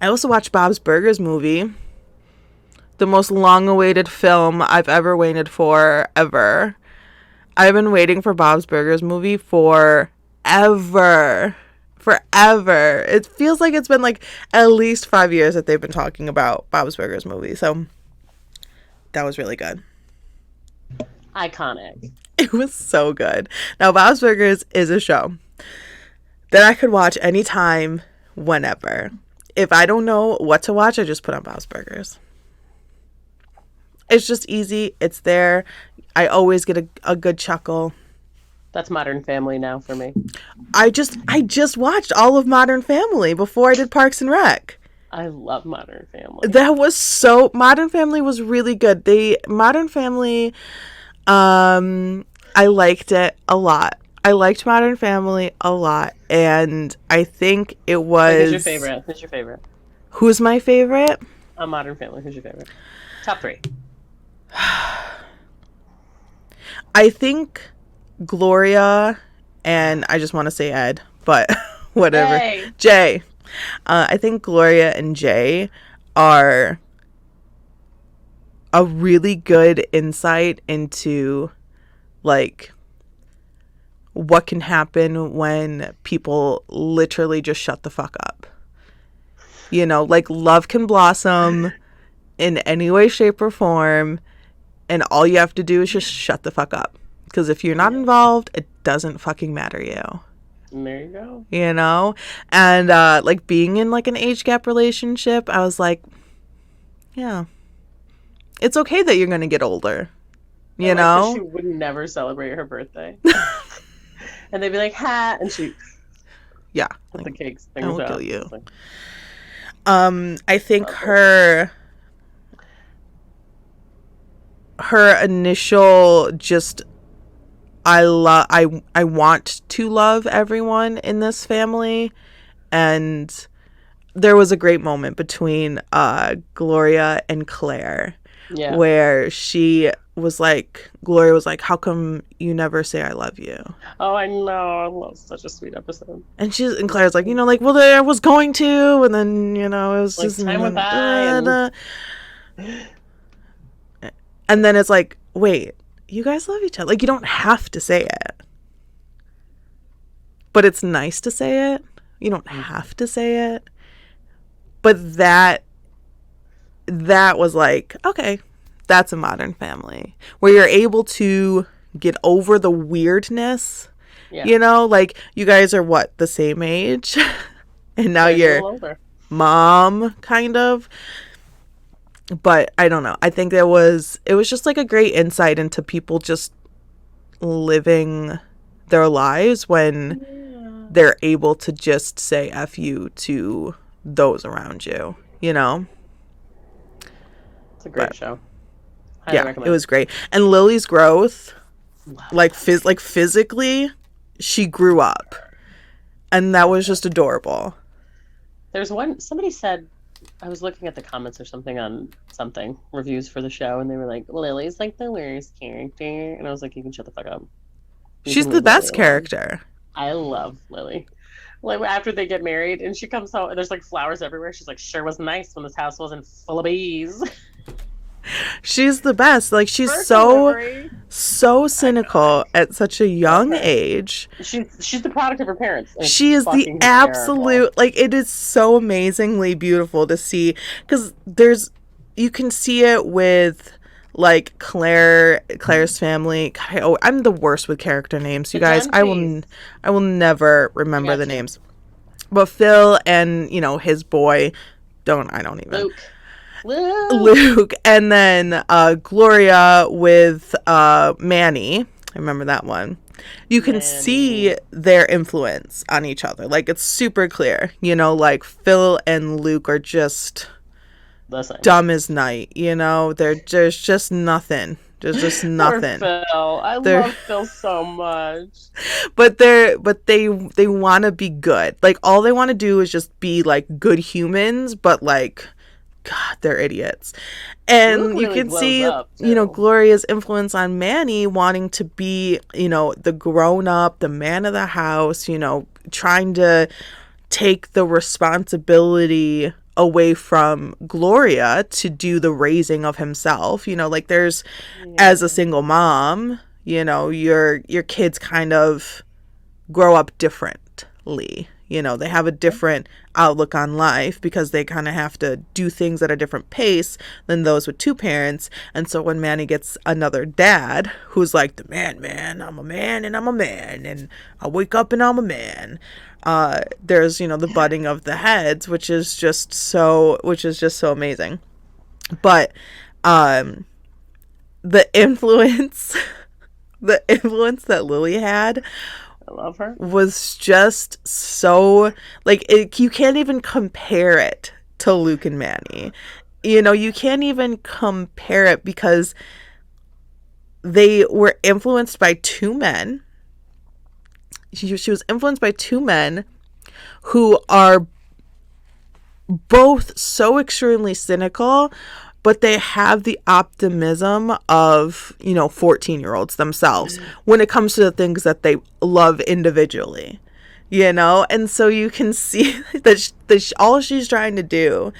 I also watched Bob's Burgers movie. The most long-awaited film I've ever waited for, ever. I've been waiting for Bob's Burgers movie forever. Forever. It feels like it's been like at least 5 years that they've been talking about Bob's Burgers movie. So that was really good. Iconic. It was so good. Now, Bob's Burgers is a show that I could watch anytime, whenever. If I don't know what to watch, I just put on Bob's Burgers. It's just easy. It's there. I always get a good chuckle. That's Modern Family now for me. I just watched all of Modern Family before I did Parks and Rec. I love Modern Family. Modern Family was really good. Modern Family, I liked it a lot. I liked Modern Family a lot, and I think it was... Who's your favorite? Who's my favorite? Modern Family. Who's your favorite? Top 3. I think Gloria, and I just want to say Ed, but whatever. Jay. I think Gloria and Jay are a really good insight into, like, what can happen when people literally just shut the fuck up. You know, like, love can blossom in any way, shape, or form, and all you have to do is just shut the fuck up. Because if you're not involved, it doesn't fucking matter you. There you go. You know? And, like, being in, like, an age gap relationship, I was like, yeah. It's okay that you're going to get older. You know? She would never celebrate her birthday. And they'd be like, ha! And she... Yeah. Put the cakes I things will out. kill you. Like, I think her initial just... I want to love everyone in this family, and there was a great moment between Gloria and Claire, where Gloria was like, how come you never say I love you? Oh, I know. That was such a sweet episode. And Claire's like, well, I was going to, and then, it was like, just time went by, and then it's like, wait, you guys love each other. Like, you don't have to say it. But it's nice to say it. You don't have to say it. But that was like, okay, that's a Modern Family. Where you're able to get over the weirdness. Yeah. Like, you guys are what, the same age? And now you're mom, kind of. But I don't know. I think it was just like a great insight into people just living their lives when they're able to just say F you to those around you, It's a great show. Highly recommend. It was great. And Lily's growth, like physically, she grew up. And that was just adorable. There's somebody said, I was looking at the comments or something on reviews for the show, and they were like, Lily's like the worst character. And I was like, you can shut the fuck up. She's the best character. I love Lily. Like, after they get married, and she comes home, and there's like flowers everywhere. She's like, sure was nice when this house wasn't full of bees. She's the best. Like, she's so cynical at such a young age. She's the product of her parents. She is the absolute, like, it is so amazingly beautiful to see, because you can see it with, like, Claire's family. God, I'm the worst with character names, you guys. I will never remember the names. But Phil and, his boy, I don't even. Luke. And then Gloria with Manny. I remember that one. You can see their influence on each other. Like, it's super clear. Like, Phil and Luke are just dumb as night. There's just nothing. There's just nothing. Poor Phil. I love Phil so much. But they want to be good. Like, all they want to do is just be, like, good humans, but, like, God, they're idiots. And you can see, Gloria's influence on Manny wanting to be, the grown up, the man of the house, trying to take the responsibility away from Gloria to do the raising of himself. You know, like there's, as a Yeah. single mom, you know, your kids kind of grow up differently. You know, they have a different outlook on life because they kind of have to do things at a different pace than those with two parents. And so when Manny gets another dad who's like, the man, I'm a man and I'm a man and I wake up and I'm a man. There's, you know, the butting of the heads, which is just so amazing. But the influence the influence that Lily had I love her. was just so, like, you can't even compare it to Luke and Manny. You know, you can't even compare it because they were influenced by two men. She was influenced by two men who are both so extremely cynical, but they have the optimism of, you know, 14-year-olds themselves when it comes to the things that they love individually, you know? And so you can see that all she's trying to do,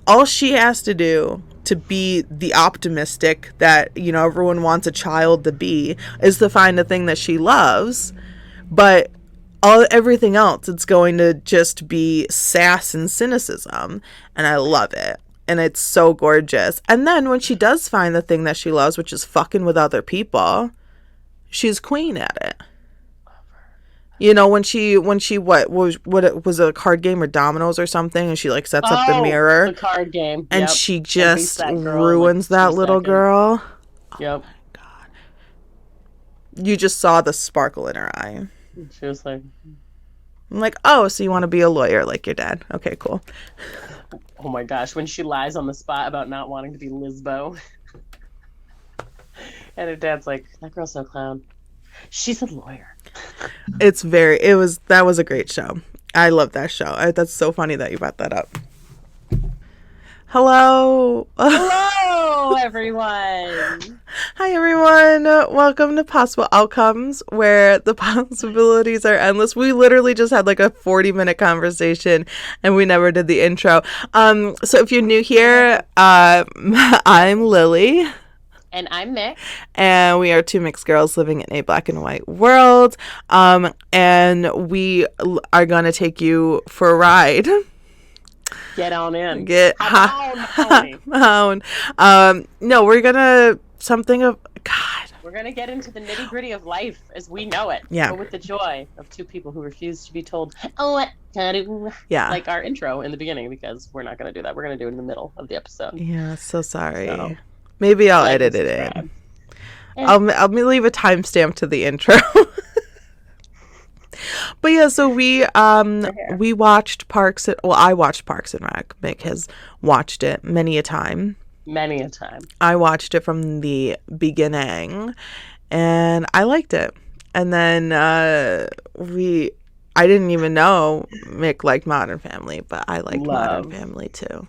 all she has to do to be the optimistic that, you know, everyone wants a child to be, is to find the thing that she loves. But everything else, it's going to just be sass and cynicism. And I love it. And it's so gorgeous. And then when she does find the thing that she loves, which is fucking with other people, she's queen at it. You know, when she what it was, a card game or dominoes or something, and she like sets up the mirror, the card game, and yep. she And just that girl ruins in, like, that little 2 seconds. girl. Yep. You just saw the sparkle in her eye. She was like, I'm like, oh, so you want to be a lawyer like your dad? Okay, cool. oh my gosh, when she lies on the spot about not wanting to be Lisbo. And her dad's like, that girl's no clown. She's a lawyer. That was a great show. I love that show. That's so funny that you brought that up. Hello. Hello, everyone. Hi, everyone. Welcome to Possible Outcomes, where the possibilities are endless. We literally just had like a 40-minute conversation, and we never did the intro. So if you're new here, I'm Lily. And I'm Mick. And we are two mixed girls living in a black and white world. And we are going to take you for a ride. Get on in. Get on. No, we're gonna We're gonna get into the nitty gritty of life as we know it. Yeah. But with the joy of two people who refuse to be told, oh, what to do. Yeah. Like our intro in the beginning, because we're not gonna do that. We're gonna do it in the middle of the episode. Yeah, so sorry. So, maybe I'll edit it in. I'll leave a timestamp to the intro. But yeah, so we watched I watched Parks and Rec. Mick has watched it many a time. Many a time. I watched it from the beginning, and I liked it. And then I didn't even know Mick liked Modern Family, but I liked Modern Family too.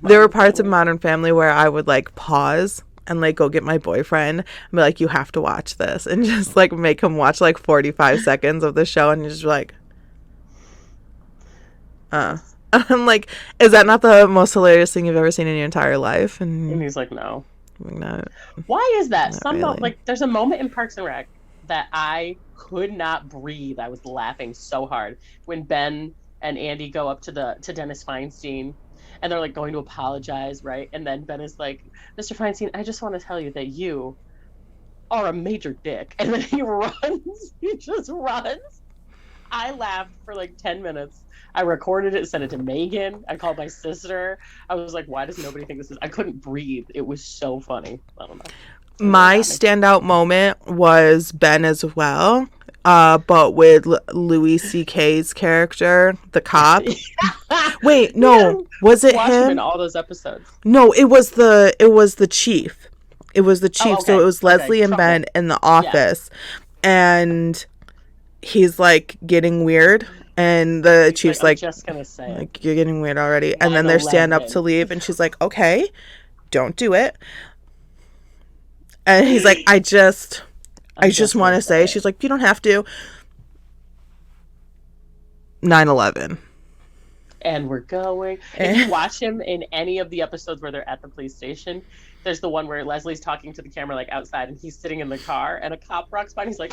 There were parts of Modern Family where I would like pause and like go get my boyfriend and be like, you have to watch this, and just like make him watch like 45 seconds of the show, and he's just like, I'm like, is that not the most hilarious thing you've ever seen in your entire life? And he's like, no. Not, why is that? Really. Like there's a moment in Parks and Rec that I could not breathe. I was laughing so hard when Ben and Andy go up to Dennis Feinstein. And they're like going to apologize, right? And then Ben is like, Mr. Feinstein, I just want to tell you that you are a major dick. And then he runs. He just runs. I laughed for like 10 minutes. I recorded it, sent it to Megan. I called my sister. I was like, why does nobody think this is... I couldn't breathe. It was so funny. I don't know. My standout moment was Ben as well. But with Louis C.K.'s character, the cop. Wait, no, was it him? In all those episodes. No, it was the chief. It was the chief. Oh, okay. So it was Leslie and Ben in the office, and he's like getting weird, and the chief's like, just gonna say, like, you're getting weird already. And then they stand up to leave, and she's like, okay, don't do it. And he's like, I just want to say. She's like, you don't have to. 9/11. and we're going. If you Eh, watch him in any of the episodes where they're at the police station, there's the one where Leslie's talking to the camera like outside and he's sitting in the car and a cop rocks by and he's like,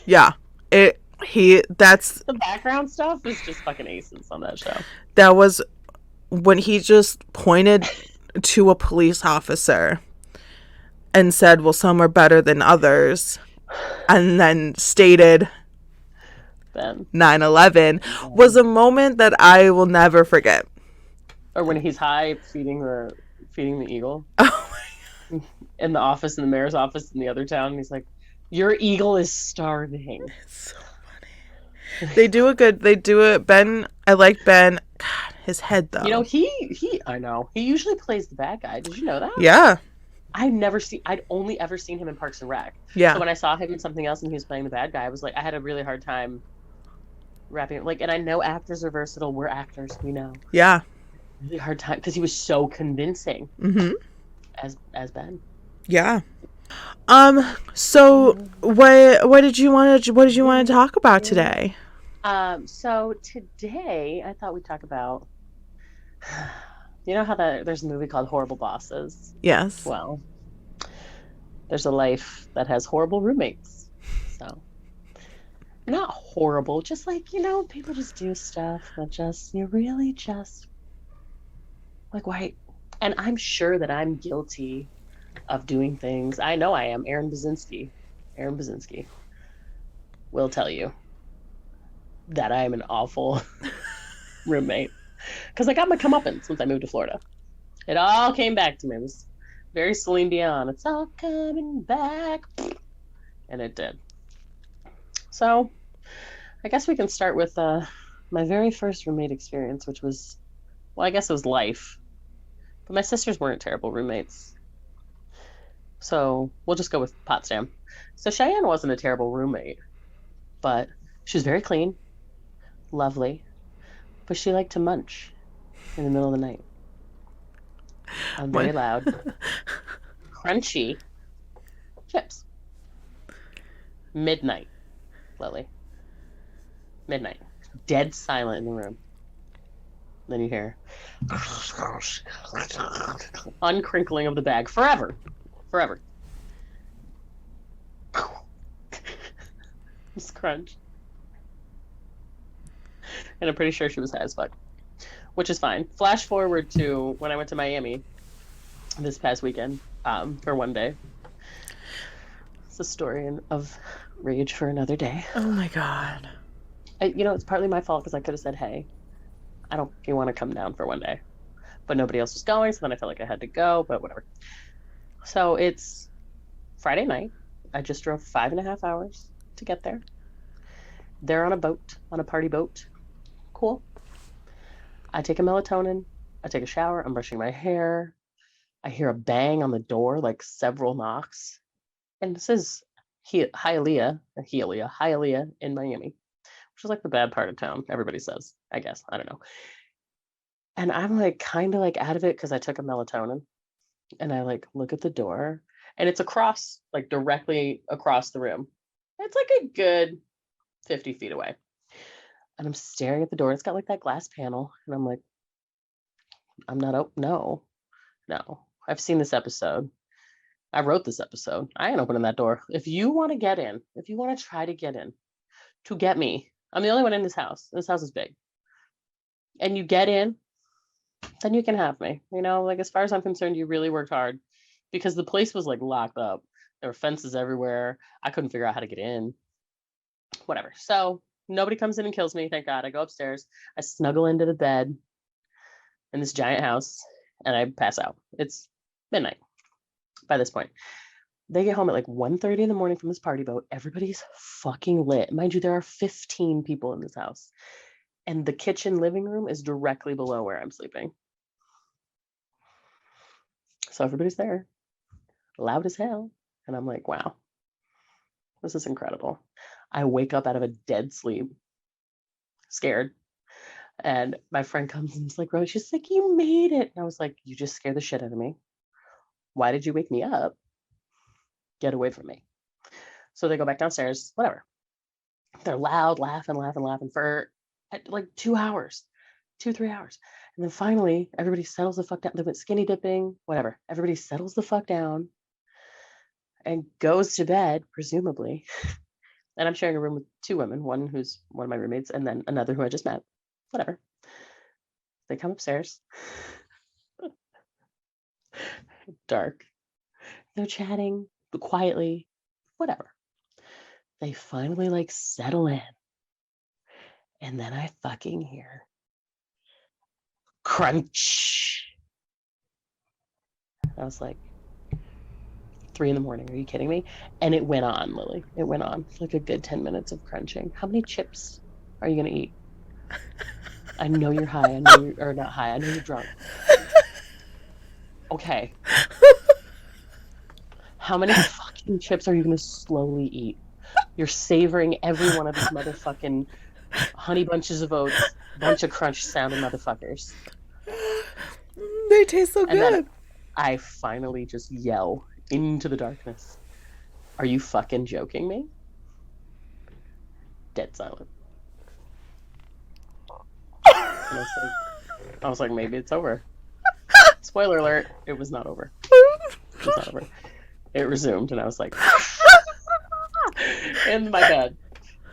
yeah. That's the background stuff is just fucking aces on that show. that was when he just pointed to a police officer and said, well, some are better than others, and then stated Ben. 9/11 was Ben. a moment that I will never forget. Or when he's high feeding the eagle Oh, in the office, in the mayor's office in the other town, and he's like, your eagle is starving. so they do it. Ben, I like Ben. God, his head You know, though. he I know. He usually plays the bad guy. Did you know that? Yeah, I'd only ever seen him in Parks and Rec. So yeah, when I saw him in something else and he was playing the bad guy, I was like, I had a really hard time wrapping it. Like, and I know actors are versatile. We're actors, we know. yeah. Really hard time because he was so convincing Mm-hmm. as Ben. Yeah. So what did you want to talk about today? So today I thought we'd talk about, you know how there's a movie called Horrible Bosses? Yes. Well, there's a life that has horrible roommates. So not horrible, just like, people just do stuff that just, you really just, like, why? And I'm sure that I'm guilty of doing things. I know I am. Aaron Basinski will tell you that I am an awful roommate. Because I got my comeuppance once I moved to Florida. It all came back to me. It was very Celine Dion. It's all coming back. And it did. So I guess we can start with my very first roommate experience, which was, well, I guess it was life. But my sisters weren't terrible roommates. So we'll just go with Potsdam. So Cheyenne wasn't a terrible roommate, but she was very clean, lovely, but she liked to munch in the middle of the night on What? very loud, crunchy chips. Midnight, Lily. Midnight. Dead silent in the room. Then you hear uncrinkling of the bag forever. Forever. Just crunch. And I'm pretty sure she was high as fuck, which is fine. Flash forward to when I went to Miami this past weekend for one day. It's a story of rage for another day. Oh my god. It's partly my fault because I could have said, hey, I don't think you want to come down for one day. But nobody else was going, so then I felt like I had to go, but whatever. So it's Friday night. I just drove 5.5 hours to get there. They're on a boat, on a party boat. Cool. I take a melatonin. I take a shower. I'm brushing my hair. I hear a bang on the door, like several knocks. And this is Hialeah in Miami, which is like the bad part of town, everybody says, I guess. I don't know. And I'm like kind of like out of it because I took a melatonin and I like look at the door and it's across, like directly across the room. It's like a good 50 feet away. And I'm staring at the door. It's got like that glass panel. And I'm like, I'm not, no. I've seen this episode. I wrote this episode. I ain't opening that door. If you want to get in, if you want to try to get in, to get me, I'm the only one in this house. This house is big. And you get in, then you can have me. Like as far as I'm concerned, you really worked hard because the place was like locked up. There were fences everywhere. I couldn't figure out how to get in. Whatever. So nobody comes in and kills me. Thank God. I go upstairs. I snuggle into the bed in this giant house and I pass out. It's midnight by this point. They get home at like 1:30 in the morning from this party boat. Everybody's fucking lit. Mind you, there are 15 people in this house. And the kitchen living room is directly below where I'm sleeping. So everybody's there, loud as hell. And I'm like, wow, this is incredible. I wake up out of a dead sleep, scared. And my friend comes and is like, Rose, she's like, you made it. And I was like, you just scared the shit out of me. Why did you wake me up? Get away from me. So they go back downstairs, whatever. They're loud, laughing for like 2 hours. 2-3 hours. And then finally, everybody settles the fuck down. They went skinny dipping, whatever. Everybody settles the fuck down and goes to bed, presumably. And I'm sharing a room with two women, one who's one of my roommates, and then another who I just met. Whatever. They come upstairs. Dark. They're chatting quietly. Whatever. They finally like settle in. And then I fucking hear crunch. I was like, 3 a.m. Are you kidding me? And it went on, Lily. It went on like a good 10 minutes of crunching. How many chips are you going to eat? I know you're high. I know you're, or not high. I know you're drunk. Okay. How many fucking chips are you going to slowly eat? You're savoring every one of these motherfucking honey bunches of oats, bunch of crunch sounding motherfuckers. They taste so And good. then I finally just yell into the darkness. Are you fucking joking me? Dead silent. And I was like, maybe it's over. Spoiler alert, it was not over. It was not over. It resumed, and I was like, in my bed.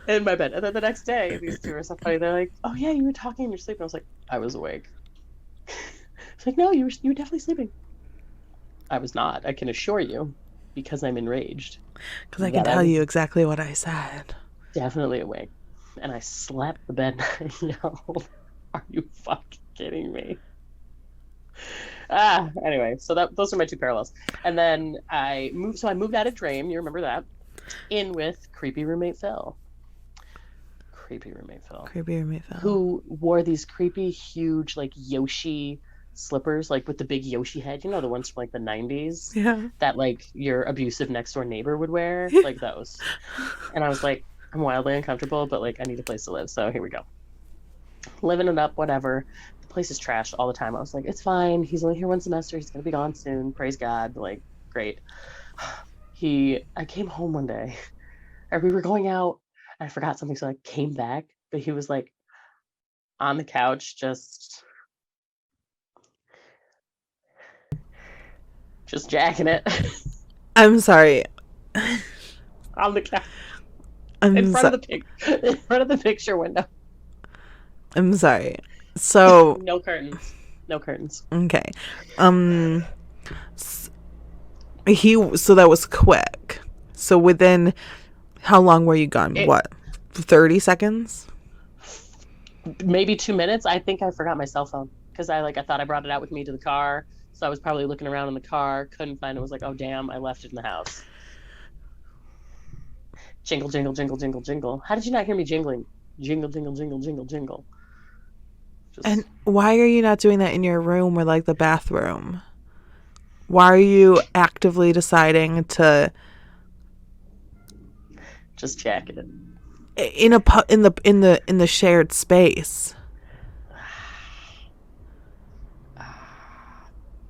And then the next day, these two are so funny. They're like, oh yeah, you were talking in your sleep. And I was like, I was awake. It's like, no, you were definitely sleeping. I was not. I can assure you, because I'm enraged. Because I can tell you exactly what I said. Definitely awake. And I slapped the bed and I yelled, are you fucking kidding me? Anyway, so those are my two parallels. And then I moved out of Dream, you remember that, in with creepy roommate Phil. Who wore these creepy, huge, like Yoshi slippers, like with the big Yoshi head, you know, the ones from like the 90s. Yeah. That like your abusive next door neighbor would wear, like those. And I was like, I'm wildly uncomfortable, but like I need a place to live, so here we go. Living it up, whatever. The place is trashed all the time. I was like, it's fine. He's only here one semester. He's gonna be gone soon. Praise God. Like, great. I came home one day, or we were going out, and I forgot something, so I came back. But he was like on the couch, just jacking it. I'm sorry. On the couch. In front of the picture window. I'm sorry. So no curtains. Okay. So that was quick. So within how long were you gone? What? 30 seconds? Maybe 2 minutes. I think I forgot my cell phone because I thought I brought it out with me to the car. So I was probably looking around in the car, couldn't find it. Was like, oh damn, I left it in the house. Jingle, jingle, jingle, jingle, jingle. How did you not hear me jingling? Jingle, jingle, jingle, jingle, jingle. And why are you not doing that in your room or like the bathroom? Why are you actively deciding to just jack it in the shared space?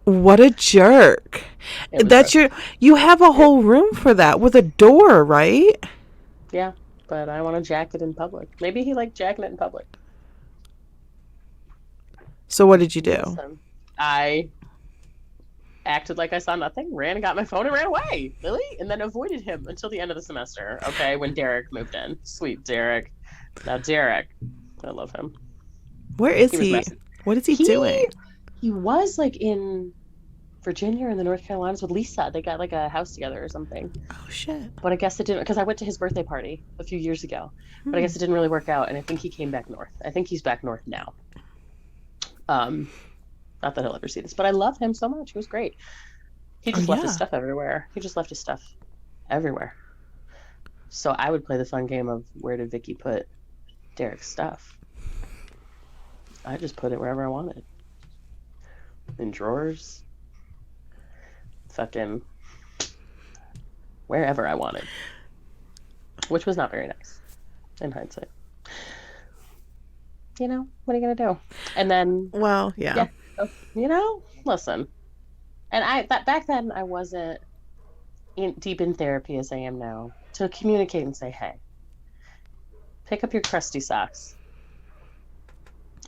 What a jerk. That's you have a whole room for that with a door, right? Yeah, but I want to jack it in public. Maybe he liked jacking it in public. So what did you do? Listen, I acted like I saw nothing, ran and got my phone and ran away, Lily, and then avoided him until the end of the semester, okay, when Derek moved in. Sweet Derek. Now Derek, I love him. Where is he? What is he doing? He was like in Virginia or in the North Carolinas with Lisa. They got like a house together or something. Oh shit. But I guess it didn't, because I went to his birthday party a few years ago, but I guess it didn't really work out, and I think he came back north. I think he's back north now. Not that he'll ever see this, but I love him so much. He was great. He just left his stuff everywhere. So I would play the fun game of where did Vicky put Derek's stuff? I just put it wherever I wanted. In drawers. Fucking wherever I wanted. Which was not very nice in hindsight. You know, what are you going to do? And then... Well, yeah. You know, listen. And back then I wasn't deep in therapy as I am now to communicate and say, hey, pick up your crusty socks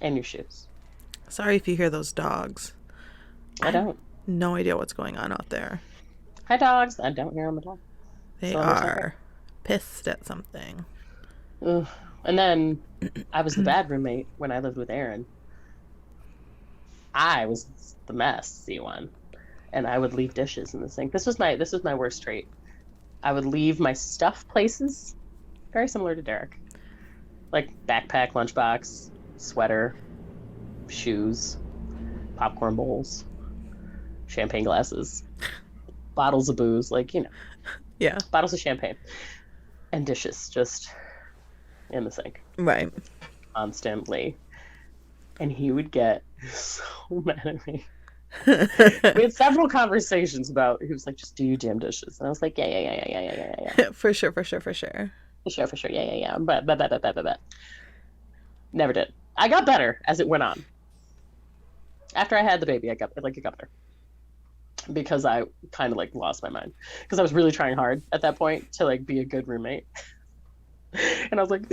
and your shoes. Sorry if you hear those dogs. I I have don't. no idea what's going on out there. Hi, dogs. I don't hear them at all. They So there's that. are pissed at something. Ugh. And then I was the bad roommate when I lived with Aaron. I was the messy one, and I would leave dishes in the sink. This was my worst trait. I would leave my stuff places very similar to Derek, like backpack, lunchbox, sweater, shoes, popcorn bowls, champagne glasses, bottles of booze, like Yeah. bottles of champagne, and dishes just in the sink Right. constantly. And he would get so mad at me. We had several conversations about. He was like, "Just do your damn dishes," and I was like, "Yeah, yeah, yeah, yeah, yeah, yeah, yeah, yeah, For sure, for sure, for sure. for sure, yeah, yeah, yeah." But. Never did. I got better as it went on. After I had the baby, it got better because I kind of like lost my mind because I was really trying hard at that point to like be a good roommate, and I was like,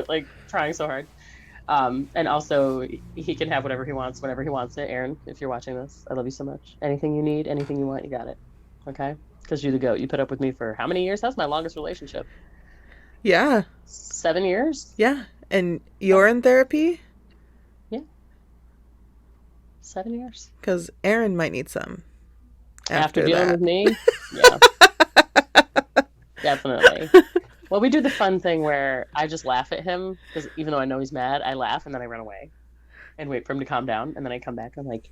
like trying so hard. And also, he can have whatever he wants, whenever he wants it. Aaron, if you're watching this, I love you so much. Anything you need, anything you want, you got it. Okay? Because you're the goat. You put up with me for how many years? That's my longest relationship. Yeah. 7 years? Yeah. And you're in therapy? Yeah. 7 years. Because Aaron might need some After after dealing that. with me? Yeah. Definitely. Well, we do the fun thing where I just laugh at him because even though I know he's mad, I laugh and then I run away and wait for him to calm down. And then I come back. I'm like,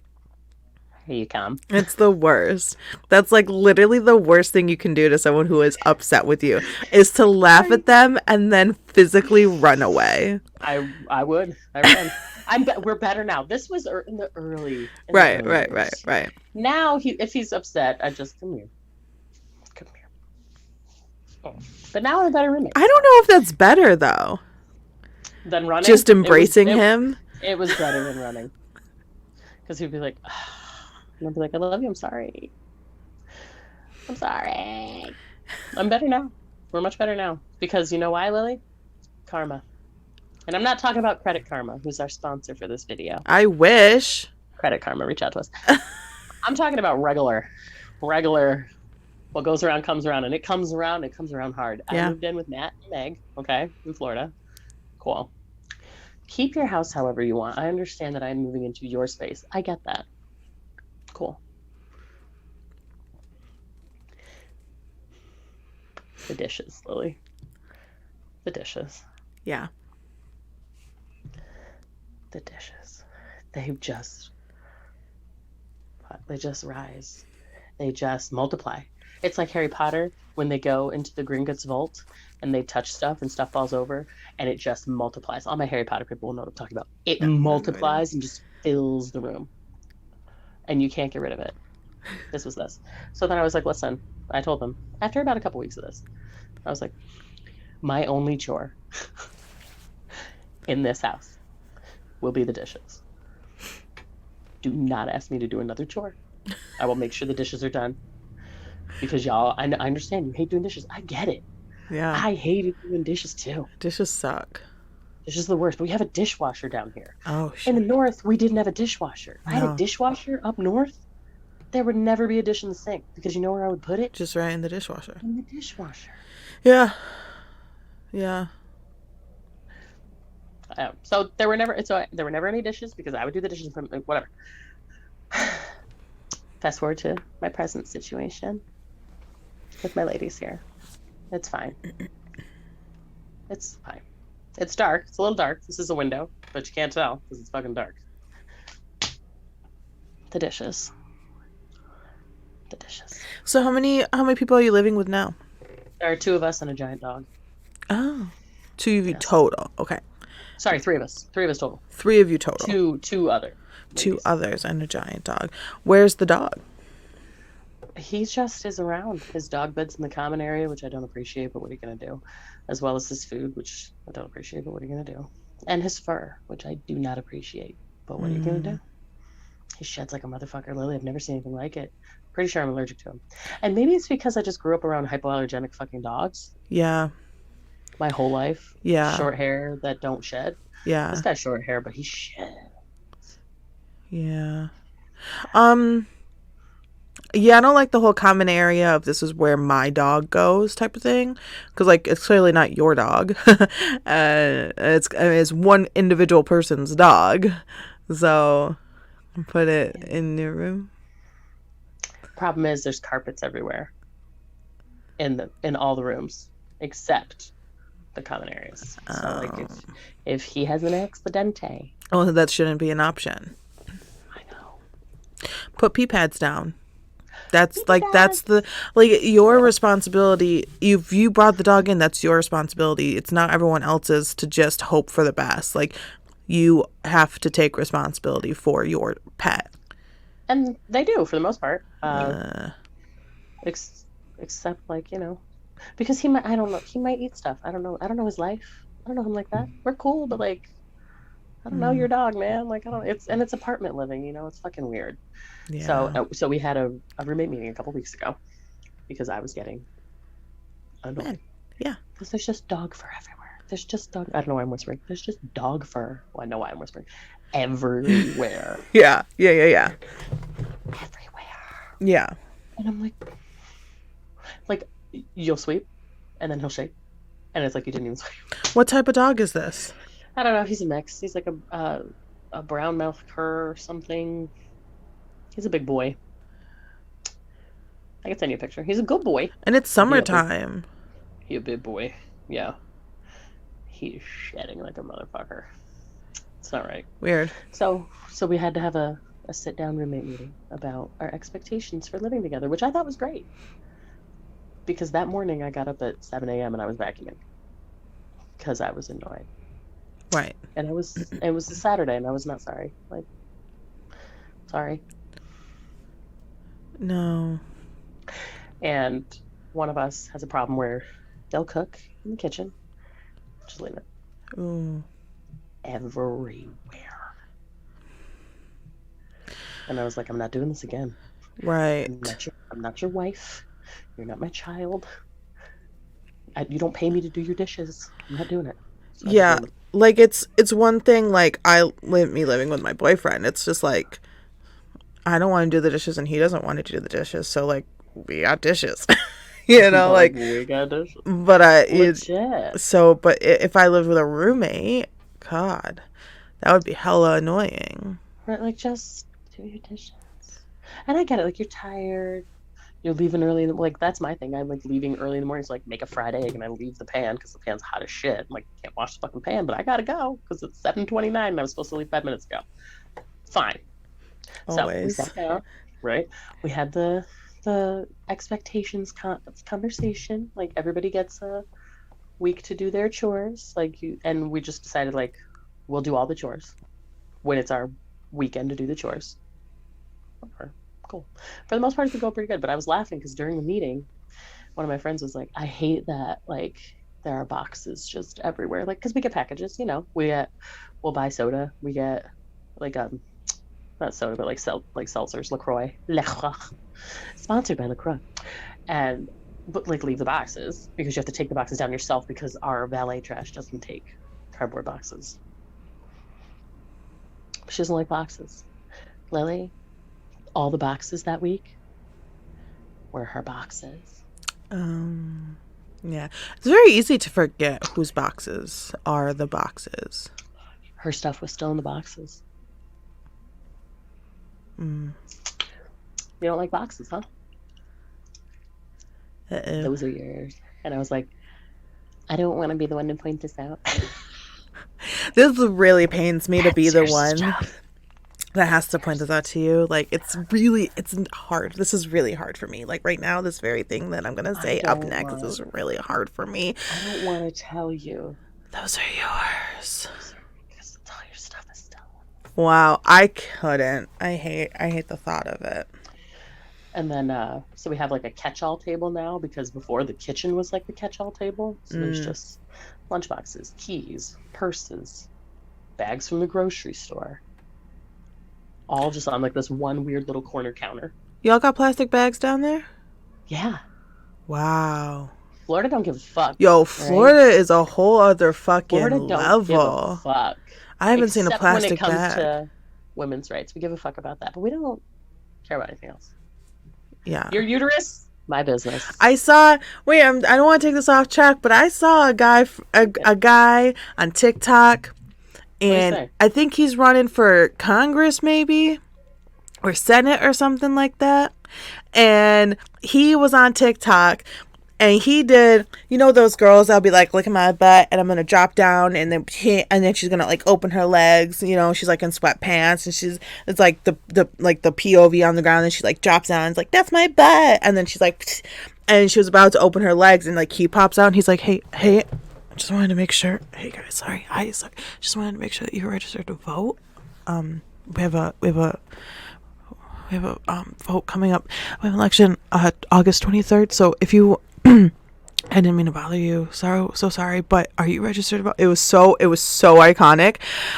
"Hey, you calm?" It's the worst. That's like literally the worst thing you can do to someone who is upset with you is to laugh at them and then physically run away. I would. I run. We're better now. This was in the early. Right. Now if he's upset, I just come here. Come here. Oh. But now I'm a better roommate. I don't know if that's better though. Than running. Just embracing him. It was better than running. Because he'd be like, and I'd be like, "I love you. I'm sorry. I'm sorry." I'm better now. We're much better now. Because you know why, Lily? Karma. And I'm not talking about Credit Karma, who's our sponsor for this video. I wish. Credit Karma, reach out to us. I'm talking about regular. What goes around comes around, and it comes around hard. Yeah. I moved in with Matt and Meg, okay, in Florida. Cool. Keep your house however you want. I understand that I'm moving into your space. I get that. Cool. The dishes, Lily. The dishes. Yeah. The dishes. They just rise. They just multiply. It's like Harry Potter when they go into the Gringotts vault and they touch stuff and stuff falls over and it just multiplies. All my Harry Potter people will know what I'm talking about. It multiplies and just fills the room. And you can't get rid of it. This was this. So then I was like, listen, I told them, after about a couple weeks of this, I was like, my only chore in this house will be the dishes. Do not ask me to do another chore. I will make sure the dishes are done. Because y'all, I understand you hate doing dishes. I get it. Yeah. I hated doing dishes too. Dishes suck. Dishes are the worst. But we have a dishwasher down here. Oh, shit. In the north, we didn't have a dishwasher. I had No. a dishwasher up north. There would never be a dish in the sink. Because you know where I would put it? Just right in the dishwasher. In the dishwasher. Yeah. Yeah. So there were never any dishes because I would do the dishes from whatever. Fast forward to my present situation with my ladies here. It's fine. It's fine. It's dark. It's a little dark. This is a window, but you can't tell because it's fucking dark. The dishes. The dishes. So how many people are you living with now? There are two of us and a giant dog. Oh. Two of you Yes. total. Okay. Sorry, three of us. Three of us total. Three of you total. Two other. Two ladies. others and a giant dog. Where's the dog? He just is around. His dog beds in the common area, which I don't appreciate, but what are you going to do? As well as his food, which I don't appreciate, but what are you going to do? And his fur, which I do not appreciate, but what are you going to do? He sheds like a motherfucker, Lily. I've never seen anything like it. Pretty sure I'm allergic to him. And maybe it's because I just grew up around hypoallergenic fucking dogs Yeah. my whole life. Yeah. Short hair that don't shed. Yeah. This guy's short hair, but he shed. Yeah. Um. Yeah, I don't like the whole common area of this is where my dog goes type of thing, because like it's clearly not your dog. It's one individual person's dog, so put it Yeah. in your room. Problem is, there's carpets everywhere in all the rooms except the common areas. So like Um, if he has an accidente, oh, that shouldn't be an option. I know. Put pee pads down. That's the That's like your yeah. responsibility. If you brought the dog in, that's your responsibility. It's not everyone else's to just hope for the best. Like you have to take responsibility for your pet. And they do for the most part. Uh, Ex except like, because he might, I don't know, he might eat stuff. I don't know his life. I don't know him like that. We're cool, but like, I don't know mm, your dog, man. Like, I don't, it's apartment living, it's fucking weird. So, yeah, so we had a roommate meeting a couple weeks ago because I was getting man. annoyed Yeah, because there's just dog fur everywhere. There's just dog, I don't know why I'm whispering. There's just dog fur. Well, I know why I'm whispering. Everywhere. yeah, yeah, yeah, yeah, Everywhere. yeah. And I'm like, you'll sweep and then he'll shake. And it's like you didn't even sweep. What type of dog is this? I don't know. He's a mix. He's like a brown mouth cur or something. He's a big boy. I can send you a picture. He's a good boy. And it's But summertime. he a big boy. Yeah. He's shedding like a motherfucker. It's not right. Weird. So we had to have a sit down roommate meeting about our expectations for living together, which I thought was great. Because that morning I got up at 7 a.m. and I was vacuuming because I was annoyed. Right. And it was a Saturday and I was not sorry. Like, sorry. No. And one of us has a problem where they'll cook in the kitchen. Just leave it Ooh. everywhere. And I was like, I'm not doing this again. Right. I'm not your wife. You're not my child. You don't pay me to do your dishes. I'm not doing it. So I just Yeah. leave it. Like it's one thing. Like me living with my boyfriend. It's just like I don't want to do the dishes and he doesn't want to do the dishes. So like we got dishes. Like, like we got dishes. but Legit. if I lived with a roommate, god, that would be hella annoying. Right, like just do your dishes. And I get it, like you're tired. You're leaving early in the, like that's my thing. I'm like leaving early in the morning. So like make a fried egg and I leave the pan because the pan's hot as shit. I'm like, can't wash the fucking pan, but I gotta go because it's 7:29 and I was supposed to leave 5 minutes ago. Fine. So we Always. sat down, right? We had the expectations conversation. Like everybody gets a week to do their chores. Like you and we just decided like we'll do all the chores when it's our weekend to do the chores. Whatever. Cool. For the most part, it's been going pretty good. But I was laughing because during the meeting, one of my friends was like, "I hate that like there are boxes just everywhere. Like because we get packages, we'll buy soda. We get like not soda, but like seltzers, LaCroix, sponsored by LaCroix, and but like leave the boxes because you have to take the boxes down yourself because our valet trash doesn't take cardboard boxes. She doesn't like boxes. Lily, all the boxes that week were her boxes. Um. Yeah. It's very easy to forget whose boxes are the boxes. Her stuff was still in the boxes. Mm. You don't like boxes, huh? Uh-oh. Those are yours. And I was like, I don't want to be the one to point this out. This really pains me to be That's the your one stuff. that has to point this out to you. Like it's hard. This is really hard for me. Like right now, this very thing that I'm gonna I say up don't next want is really hard for me. I don't want to tell you. Those are yours. Because all your stuff is still. Wow, I couldn't. I hate the thought of it. And then so we have like a catch-all table now because before the kitchen was like the catch-all table. So there's Mm. just lunchboxes, keys, purses, bags from the grocery store. All just on like this one weird little corner counter. Y'all got plastic bags down there? Yeah. Wow. Florida don't give a fuck, Yo, right? Florida is a whole other fucking Florida don't give a level. fuck. I haven't seen a Except when it plastic comes bag. to women's rights. We give a fuck about that, but we don't care about anything else. Yeah. Your uterus, my business. I saw. Wait, I don't want to take this off track, but I saw a guy on TikTok, and I think he's running for Congress, maybe, or Senate or something like that. And he was on TikTok, and he did, you know, those girls that'll be like, look at my butt, and I'm gonna drop down, and then she's gonna like open her legs, you know, she's like in sweatpants, and it's like the POV on the ground, and she like drops down, and it's like, that's my butt, and then she's like, and she was about to open her legs, and like he pops out, and he's like, hey, I just wanted to make sure, hey guys, sorry, just wanted to make sure that you're registered to vote. We have a vote coming up. We have an election August 23rd. So if you, I didn't mean to bother you. So sorry. But are you registered to vote? It was so iconic.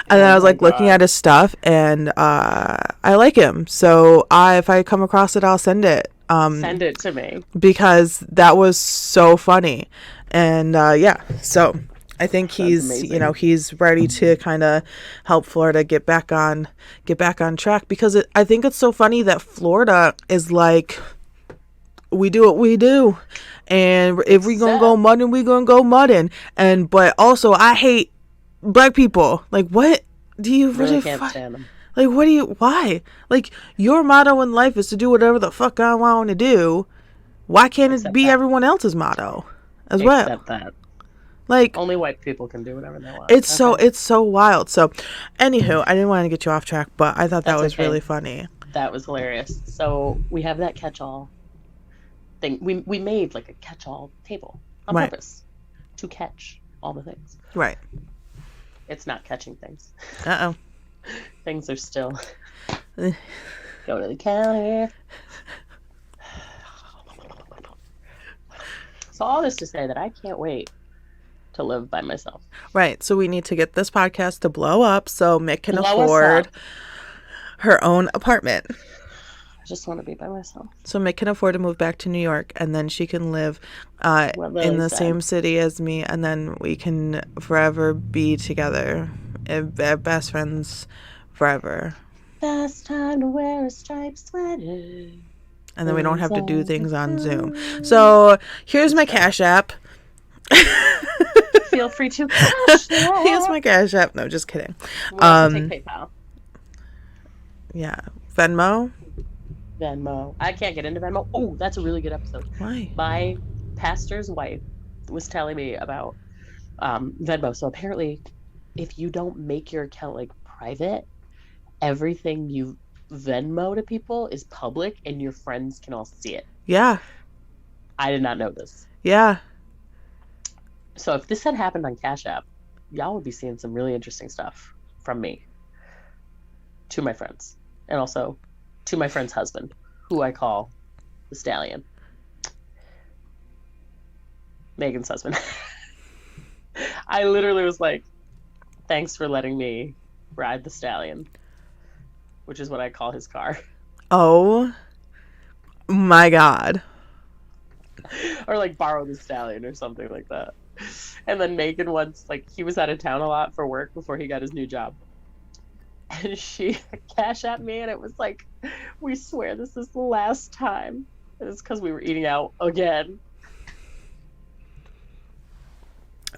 And then I was like looking at his stuff, and I like him. So if I come across it, I'll send it. Send it to me, because that was so funny. And yeah, so I think he's ready to kind of help Florida get back on track, because I think it's so funny that Florida is like, we do what we do, and if we gonna go mudding, we gonna go mudding. And but also I hate black people. Like, what do you really can't stand them? Like, why? Like, your motto in life is to do whatever the fuck I want to do. Why can't it be everyone else's motto as well? Except that. Like, only white people can do whatever they want. It's so wild. So, anywho, I didn't want to get you off track, but I thought that was really funny. That was hilarious. So we have that catch-all thing. We made like a catch-all table on purpose to catch all the things. Right. It's not catching things. Uh-oh. Things are still. Go to the counter. So all this to say that I can't wait to live by myself. Right. So we need to get this podcast to blow up so Mick can afford her own apartment. I just want to be by myself. So Mick can afford to move back to New York, and then she can live in the same city as me, and then we can forever be together. Best friends forever. Best time to wear a striped sweater. And then we don't have to do things on Zoom. So here's my Cash App. Feel free to cash that. Here's my Cash App. No, just kidding. We'll also take PayPal. Yeah. Venmo. I can't get into Venmo. Oh, that's a really good episode. Why? My pastor's wife was telling me about Venmo. So apparently, if you don't make your account like private, everything you Venmo to people is public, and your friends can all see it. Yeah. I did not know this. Yeah. So if this had happened on Cash App, y'all would be seeing some really interesting stuff from me to my friends, and also to my friend's husband, who I call the Stallion. Megan's husband. I literally was like, thanks for letting me ride the Stallion, which is what I call his car. Oh my God. Or like borrow the Stallion or something like that. And then Megan once, like, he was out of town a lot for work before he got his new job. And she Cash at me, and it was like, we swear this is the last time. And it's because we were eating out again.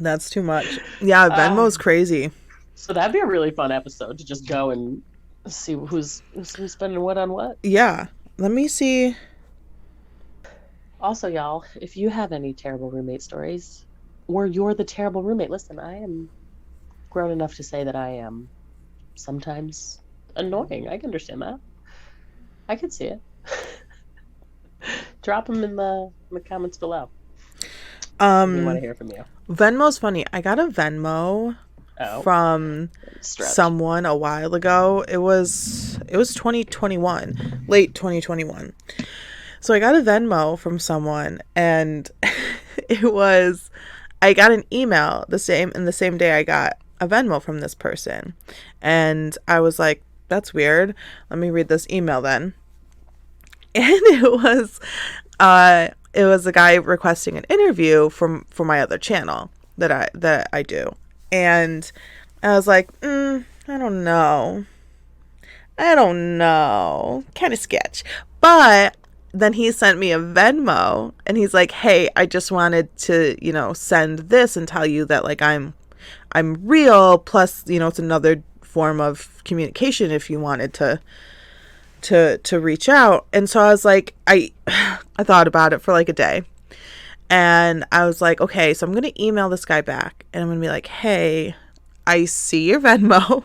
That's too much. Yeah, Venmo's crazy. So that'd be a really fun episode to just go and see who's spending what on what. Yeah. Let me see. Also, y'all, if you have any terrible roommate stories, or you're the terrible roommate, listen, I am grown enough to say that I am sometimes annoying. I can understand that. I can see it. Drop them in the comments below. We want to hear from you. Venmo's funny. I got a Venmo from someone a while ago. It was 2021, late 2021. So I got a Venmo from someone, and I got an email the same day I got a Venmo from this person. And I was like, that's weird. Let me read this email then. And it was a guy requesting an interview for my other channel that I do. And I was like, I don't know. I don't know. Kind of sketch. But then he sent me a Venmo and he's like, "Hey, I just wanted to, send this and tell you that like I'm real, plus, it's another form of communication if you wanted to reach out." And so I was like, I thought about it for like a day. And I was like, "Okay, so I'm going to email this guy back and I'm going to be like, "Hey, I see your Venmo."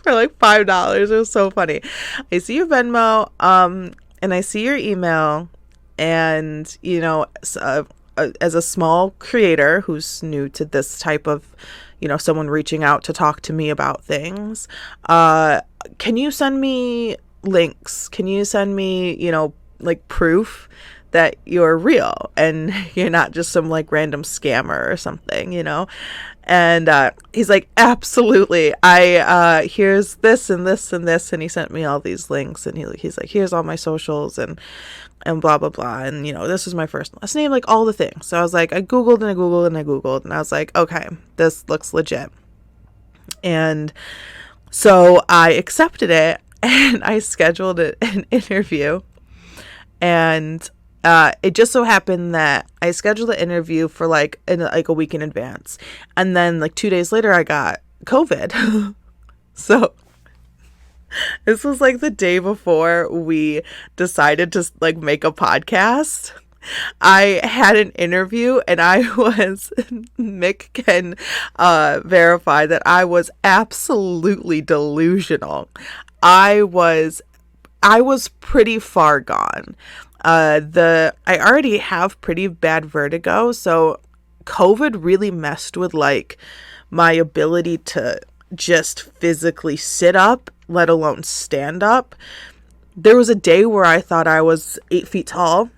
For like $5. It was so funny. I see your Venmo, and I see your email, and as a small creator who's new to this type of, someone reaching out to talk to me about things, can you send me links? Can you send me, like proof that you're real and you're not just some like random scammer or something? And he's like, absolutely. I here's this and this and this, and he sent me all these links, and he's like, here's all my socials and blah blah blah, and this is my first and last name, like all the things. So I was like, I googled and I googled and I googled, and I was like, okay, this looks legit. And so I accepted it, and I scheduled an interview, and it just so happened that I scheduled the interview for like a week in advance, and then like 2 days later I got COVID. So this was like the day before we decided to like make a podcast. I had an interview, and I was Mick can verify that I was absolutely delusional. I was I was pretty far gone. I already have pretty bad vertigo, so COVID really messed with like my ability to just physically sit up, let alone stand up. There was a day where I thought I was 8 feet tall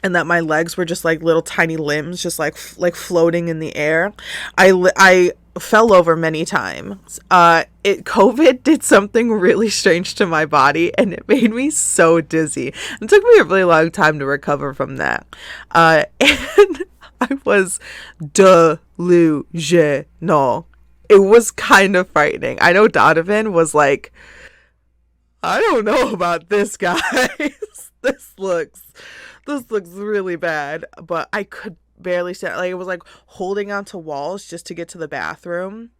and that my legs were just like little tiny limbs, just like floating in the air. I fell over many times. COVID did something really strange to my body, and it made me so dizzy. It took me a really long time to recover from that. And I was delusional. It was kind of frightening. I know Donovan was like, I don't know about this, guys. This looks really bad. But I could barely stand. Like, it was like holding onto walls just to get to the bathroom.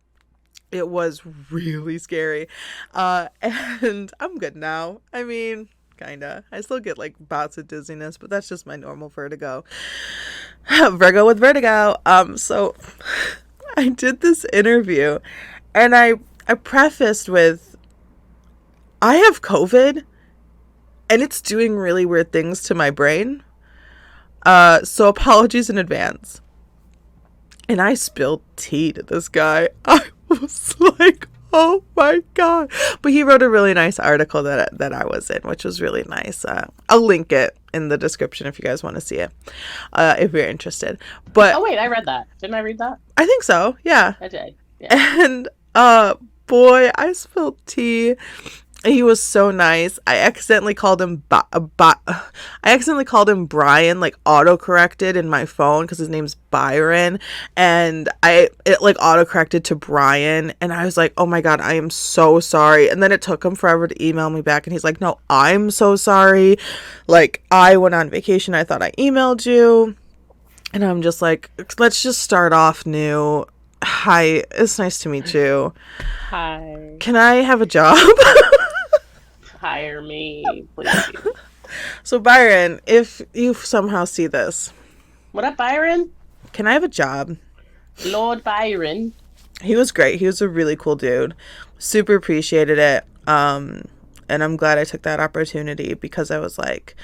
It was really scary. And I'm good now. I mean, kinda. I still get like bouts of dizziness, but that's just my normal vertigo. Virgo with vertigo. So I did this interview, and I prefaced with, I have COVID and it's doing really weird things to my brain. So apologies in advance. And I spilled tea to this guy. I was like, oh my God. But he wrote a really nice article that I was in, which was really nice. I'll link it in the description if you guys want to see it, if you're interested. But Oh wait, I read that. Didn't I read that? I think so, yeah. I did. Yeah. And boy, I spilled tea. He was so nice. I accidentally called him Brian, like auto corrected in my phone because his name's Byron, and it like auto corrected to Brian, and I was like, oh my God, I am so sorry. And then it took him forever to email me back, and he's like, no, I'm so sorry. Like, I went on vacation. I thought I emailed you, and I'm just like, let's just start off new. Hi, it's nice to meet you. Hi. Can I have a job? Hire me, please. So Byron, if you somehow see this, What up, Byron? can I have a job? Lord Byron. He was great. He was a really cool dude. Super appreciated it. And I'm glad I took that opportunity because I was like,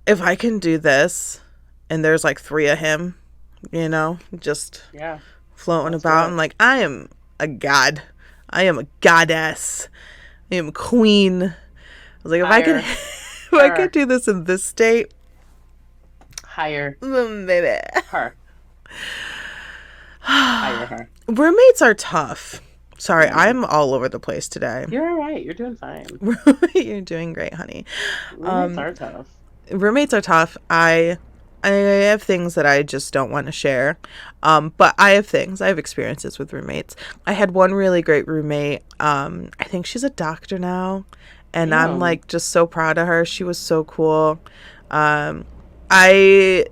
if I can do this, and there's like 3 of him, just Yeah. floating about, I'm like, I am a god. I am a goddess. I am a queen. I was like, if I could do this in this state, Hire baby. her. Hire her. Roommates are tough. Sorry, I'm all over the place today. You're all right. You're doing fine. You're doing great, honey. Roommates are tough. Roommates are tough. I I have things that I just don't want to share. But I have experiences with roommates. I had one really great roommate. I think she's a doctor now, and I'm Damn. like just so proud of her. She was so cool. I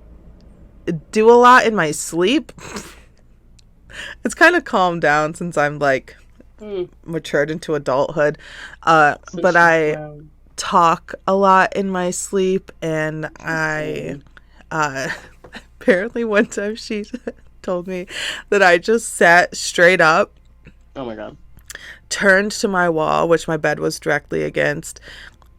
do a lot in my sleep. It's kind of calmed down since I'm like matured into adulthood. So But she's I grown. talk a lot in my sleep, and I Interesting. uh, apparently one time she told me that I just sat straight up, Oh my god. turned to my wall, which my bed was directly against,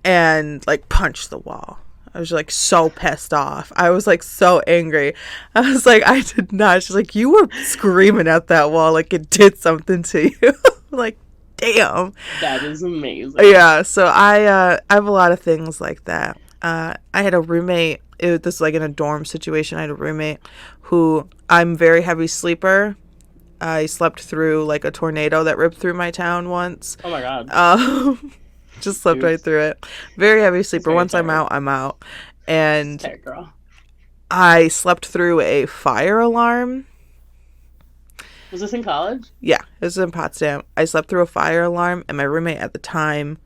and like punched the wall. I was like so pissed off. I was like so angry. I was like, I did not. She's like, you were screaming at that wall like it did something to you. Like, damn. That is amazing. Yeah. So I have a lot of things like that. I had a roommate. This was like in a dorm situation. I had a roommate who I'm very heavy sleeper. I slept through like a tornado that ripped through my town once. Oh my god. Just slept right Oops. through it. Very heavy She's sleeper. very Once I'm tired. out, I'm out. And Tired girl. I slept through a fire alarm. Was this in college? Yeah, it was in Potsdam. I slept through a fire alarm, and my roommate at the time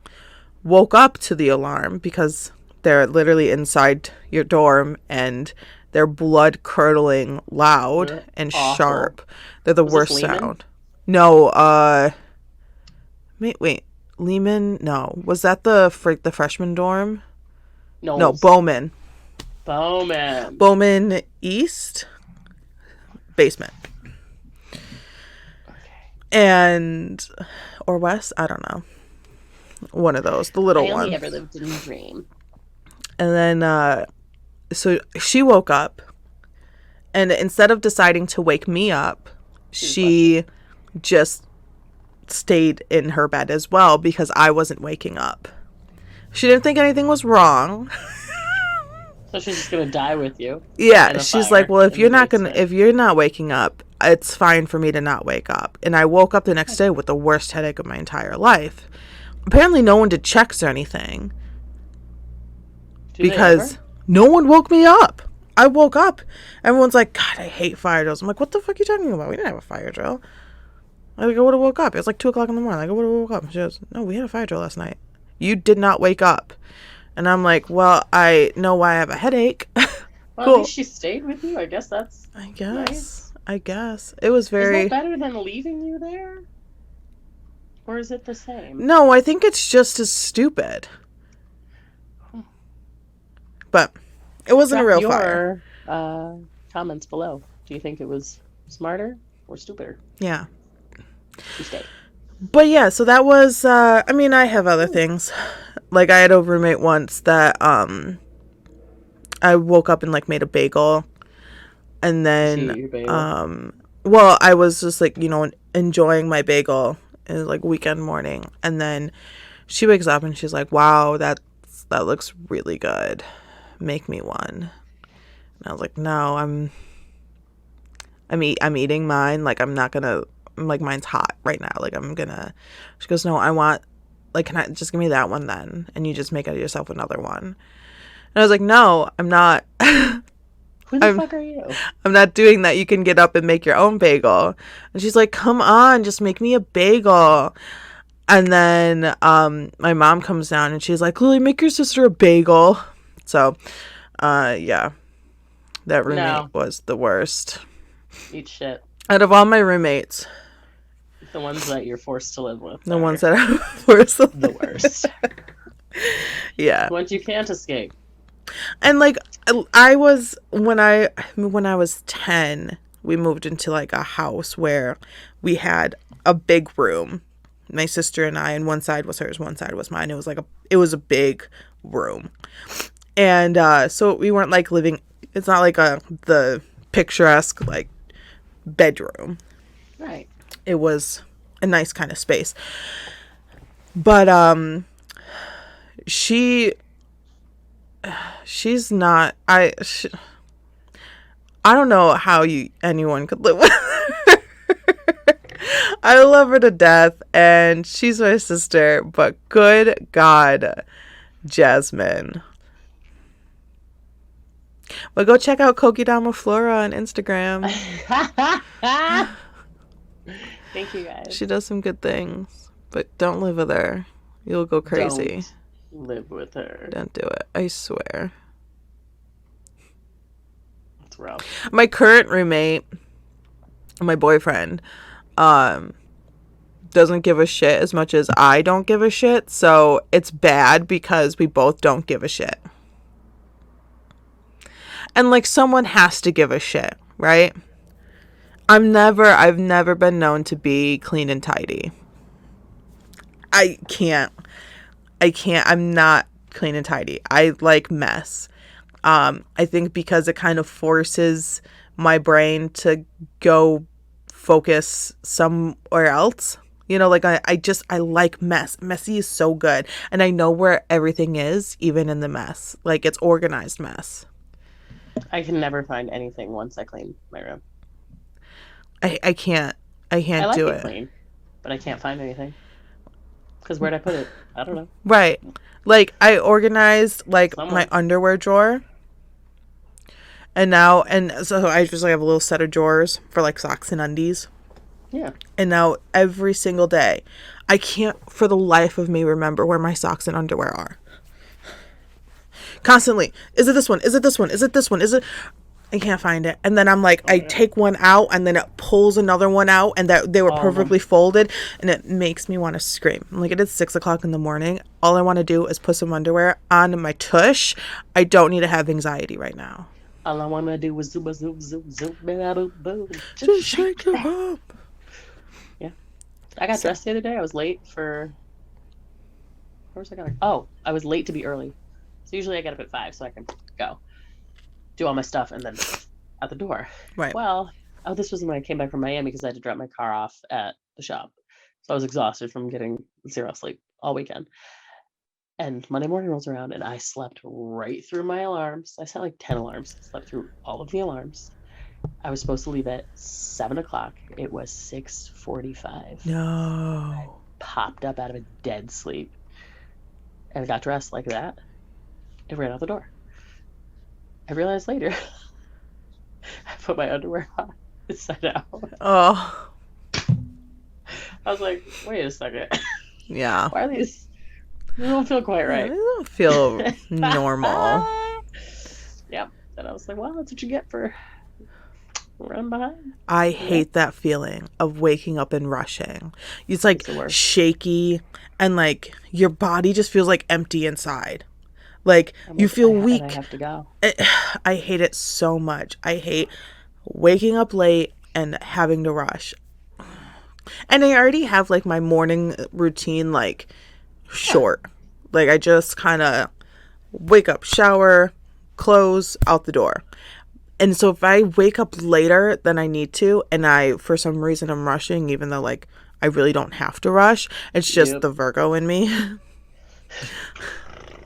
woke up to the alarm because they're literally inside your dorm and they're blood curdling loud They're and awful. sharp. They're the Was this worst Lehman? sound. No, wait, Lehman? No. Was that the freshman dorm? No, Knowles. Bowman. Bowman. Bowman East basement. Okay. And or West, I don't know. One of those, the little I only one. ever lived in a dream. And then so she woke up, and instead of deciding to wake me up, She was left. she just stayed in her bed as well because I wasn't waking up. She didn't think anything was wrong. So she's just gonna die with you Yeah, in a she's like, fire "Well, in the basement. if you're not waking up, it's fine for me to not wake up." And I woke up the next day with the worst headache of my entire life. Apparently no one did checks or anything Do they because ever? no one woke me up. I woke up. Everyone's like, "God, I hate fire drills." I'm like, "What the fuck are you talking about? We didn't have a fire drill." I would have woke up. It was like 2 o'clock in the morning. Like, I would have woke up. She goes, "No, we had a fire drill last night. You did not wake up." And I'm like, "Well, I know why I have a headache." Well, at Cool. least she stayed with you. I guess that's I guess. nice. I guess. It was Is that very. better than leaving you there? Or is it the same? No, I think it's just as stupid. But it wasn't a Drop real fire. your comments below. Do you think it was smarter or stupider Yeah. to stay? But yeah, so that was I mean, I have other things. Like I had a roommate once that I woke up and like made a bagel, and Did she eat then your bagel? well, I was just like, enjoying my bagel. It was like weekend morning, and then she wakes up and she's like, "Wow, that looks really good. Make me one." And I was like, "No, I'm eating mine. Like I'm not gonna. Like mine's hot right now. Like I'm gonna." She goes, "No, I want. Like, can I just give me that one then? And you just make it yourself another one." And I was like, "No, I'm not. Who the I'm fuck are you? I'm not doing that. You can get up and make your own bagel." And she's like, "Come on, just make me a bagel." And then my mom comes down and she's like, "Lily, make your sister a bagel." So, yeah, that No, roommate was the worst. eat shit. Out of all my roommates, The ones that you're forced to live with the ones are that I worst. the worst. Yeah. The ones you can't escape. And like I was when I was 10, we moved into like a house where we had a big room. My sister and I, and one side was hers, one side was mine. It was a big room. And so we weren't like living, it's not like the picturesque like bedroom. Right. It was a nice kind of space. But she's not I don't know how anyone could live with her. I love her to death and she's my sister, but good God, Jasmine. But go check out Kokidama Flora on Instagram. Thank you guys. She does some good things. But don't live with her. You'll go crazy. Don't live with her. Don't do it. I swear. It's rough. My current roommate, my boyfriend, doesn't give a shit as much as I don't give a shit. So it's bad because we both don't give a shit. And like someone has to give a shit, right? I've never been known to be clean and tidy. I can't. I'm not clean and tidy. I like mess. I think because it kind of forces my brain to go focus somewhere else. You know, like I like mess. Messy is so good. And I know where everything is, even in the mess. Like it's organized mess. I can never find anything once I clean my room. I can't I like do it it. clean, but I can't find anything. Because where'd I put it? I don't know. Right. Like I organized like Somewhere. my underwear drawer. And now so I just like have a little set of drawers for like socks and undies. Yeah. And now every single day I can't for the life of me remember where my socks and underwear are. Constantly. Is it this one? Is it this one? Is it this one? Is it I can't find it. And then I'm like, I take one out and then it pulls another one out and that they were perfectly folded and it makes me want to scream. I'm like, it is 6:00 in the morning. All I want to do is put some underwear on my tush. I don't need to have anxiety right now. All I want to do is zoom, zoom, zoom, zoom, boom. Just shake it up. Yeah. I got dressed the other day. I was late for... Where was I going? Oh, I was late to be early. So usually I get up at 5 so I can go do all my stuff and then out the door. Right. Well, this was when I came back from Miami because I had to drop my car off at the shop. So I was exhausted from getting 0 sleep all weekend. And Monday morning rolls around and I slept right through my alarms. I set like 10 alarms, slept through all of the alarms. I was supposed to leave at 7:00. It was 6:45. No. I popped up out of a dead sleep and got dressed like that and ran out the door. I realized later, I put my underwear on inside out. Oh. I was like, wait a second. Yeah. Why are these? They don't feel quite right. They don't feel normal. Yep. And I was like, well, that's what you get for running behind. I hate that feeling of waking up and rushing. It's like shaky and like your body just feels like empty inside. Like you feel weak. I have to go. I hate it so much. I hate waking up late and having to rush. And I already have like my morning routine like short. Like I just kind of wake up, shower, close, out the door. And so if I wake up later than I need to and I for some reason I'm rushing even though like I really don't have to rush, it's just the Virgo in me.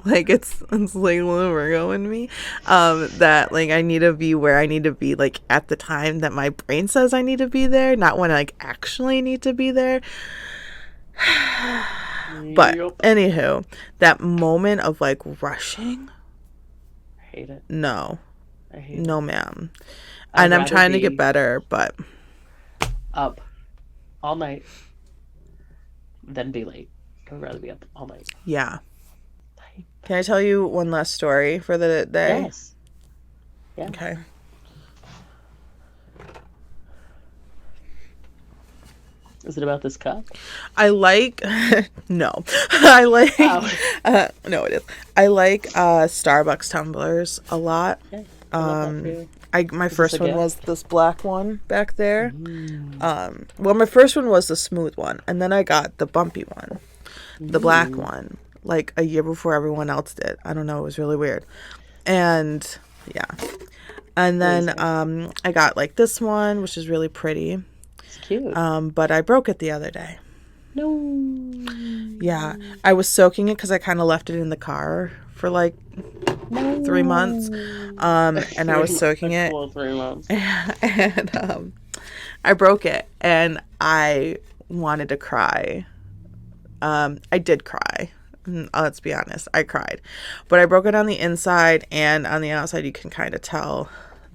Like it's like a little Virgo in me that like I need to be where I need to be like at the time that my brain says I need to be there, not when I like actually need to be there. But anywho, that moment of like rushing, I hate it. no, I hate no, ma'am. And I'm trying to get better, but up all night than be late. I would rather be up all night. Yeah. Can I tell you one last story for the day? Yes. Yeah. Okay. Is it about this cup? I like no. I like no it is. I like Starbucks tumblers a lot. Okay. My first one was this black one back there. Well my first one was the smooth one and then I got the bumpy one. The black one. Like a year before everyone else did. I don't know, it was really weird. And yeah. And then I got like this one, which is really pretty. It's cute. But I broke it the other day. No. Yeah. I was soaking it because I kind of left it in the car for like 3 months. And I was soaking it. 3 months. And I broke it and I wanted to cry. I did cry. Let's be honest, I cried. But I broke it on the inside, and on the outside you can kind of tell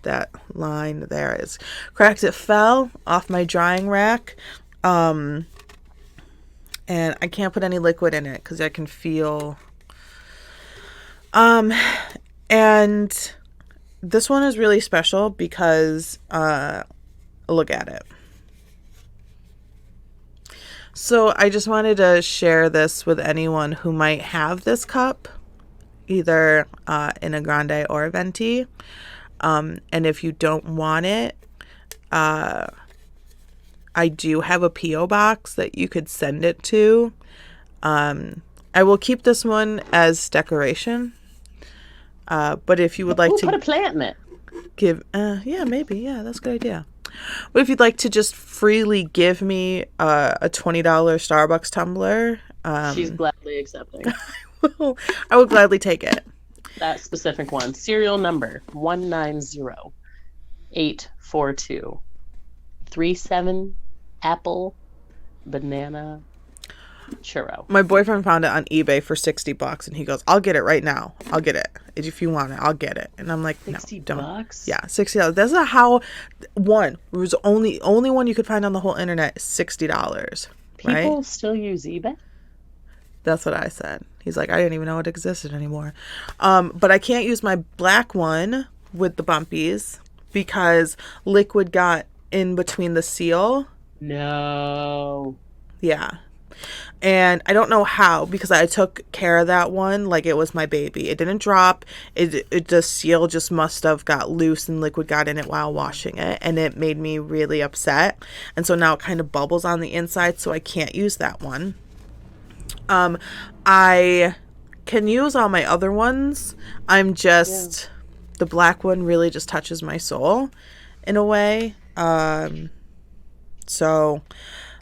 that line there is cracked. It fell off my drying rack. And I can't put any liquid in it because I can feel. And this one is really special because look at it. So I just wanted to share this with anyone who might have this cup, either in a grande or a venti. And if you don't want it, I do have a P.O. box that you could send it to. I will keep this one as decoration. But if you would like to put a plant in it, give, yeah, maybe, yeah, that's a good idea. But if you'd like to just freely give me a $20 Starbucks tumbler, she's gladly accepting. I will gladly take it. That specific one. Serial number 19084237 apple banana churro. My boyfriend found it on eBay for $60 and he goes, I'll get it right now. I'll get it. If you want it, I'll get it. And I'm like, no, don't. $60? Yeah, $60. That's not how one. It was only one you could find on the whole internet, $60. People right? still use eBay? That's what I said. He's like, I didn't even know it existed anymore. But I can't use my black one with the bumpies because liquid got in between the seal. No. Yeah. And I don't know how, because I took care of that one like it was my baby. It didn't drop. The seal just must have got loose and liquid got in it while washing it, and it made me really upset. And so now it kind of bubbles on the inside, so I can't use that one. I can use all my other ones. The black one really just touches my soul in a way. So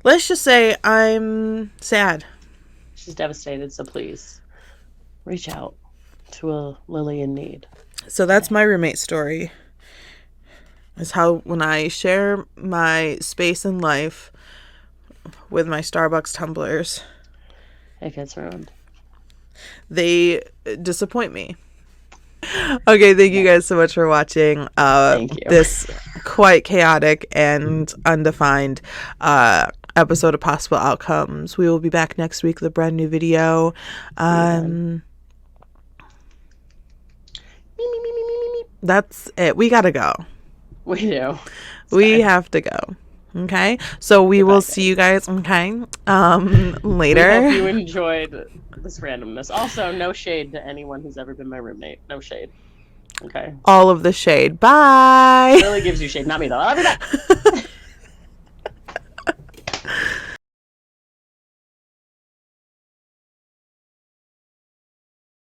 let's just say I'm sad. She's devastated, so please reach out to a lily in need. So that's my roommate story. Is how when I share my space in life with my Starbucks tumblers, it gets ruined. They disappoint me. Okay, thank you guys so much for watching Thank you. This quite chaotic and undefined episode of Possible Outcomes. We will be back next week with a brand new video. That's it. We gotta go. We do. We have to go. Okay, so we will see you guys. Okay, later. We hope you enjoyed this randomness. Also, no shade to anyone who's ever been my roommate. No shade. Okay. All of the shade. Bye. It really gives you shade, not me though. I'll be back.